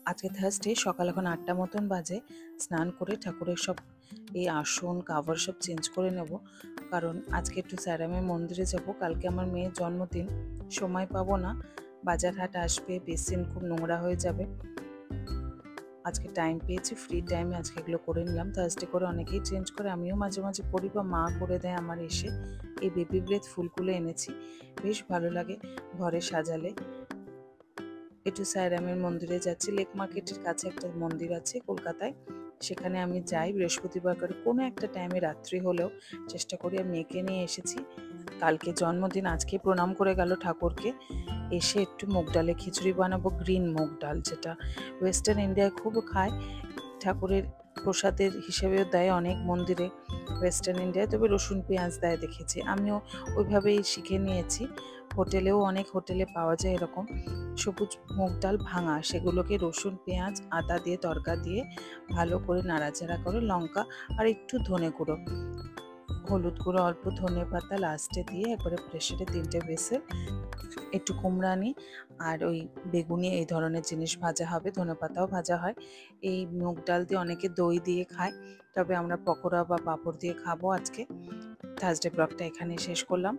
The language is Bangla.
আজকে থার্সডে, সকাল এখন 8টা মতন বাজে। স্নান করে ঠাকুরের সব এই আসন কাভার সব চেঞ্জ করে নেব, কারণ আজকে একটু স্যারামের মন্দিরে যাব। কালকে আমার মেয়ের জন্মদিন, সময় পাবো না, বাজার হাট আসবে, বেসিন খুব নোংরা হয়ে যাবে। আজকে টাইম পেয়েছি, ফ্রি টাইমে আজকে এগুলো করে নিলাম। থার্সডে করে অনেকেই চেঞ্জ করে, আমিও মাঝে মাঝে করি বা মা করে দেয় আমার এসে। এই বেবি ব্রেথ ফুলগুলো এনেছি, বেশ ভালো লাগে ঘরে সাজালে। একটু সাইরামের মন্দিরে যাচ্ছি। লেক মার্কেটের কাছে একটা মন্দির আছে কলকাতায়, সেখানে আমি যাই বৃহস্পতিবার করে কোনো একটা টাইমে, রাত্রি হলেও চেষ্টা করি। আর মেয়েকে নিয়ে এসেছি, কালকে জন্মদিন, আজকে প্রণাম করে গেল ঠাকুরকে। এসে একটু মুগ ডালে খিচুড়ি বানাবো, গ্রিন মুগ ডাল, যেটা ওয়েস্টার্ন ইন্ডিয়ায় খুব খায়, ঠাকুরের প্রসাদের হিসেবেও দেয় অনেক মন্দিরে ওয়েস্টার্ন ইন্ডিয়ায়, তবে রসুন পেঁয়াজ দেয় দেখেছি। আমিও ওইভাবেই শিখে নিয়েছি। হোটেলেও অনেক হোটেলে পাওয়া যায় এরকম সবুজ মুগ ডাল ভাঙা, সেগুলোকে রসুন পেঁয়াজ আদা দিয়ে তড়কা দিয়ে ভালো করে নাড়াচাড়া করে, লঙ্কা আর একটু ধনে গুঁড়ো, হলুদ গুঁড়ো, অল্প ধনে পাতা লাস্টে দিয়ে একবারে প্রেসারে 3টে হুইসেল, একটু কুমড়ানি আর ওই বেগুনি, এই ধরনের জিনিস ভাজা হবে, ধনেপাতাও ভাজা হয়। এই মুগ ডাল দিয়ে অনেকে দই দিয়ে খায়, তবে আমরা পকোড়া বা পাঁপড় দিয়ে খাবো আজকে। থার্সডে ব্লগটা এখানে শেষ করলাম।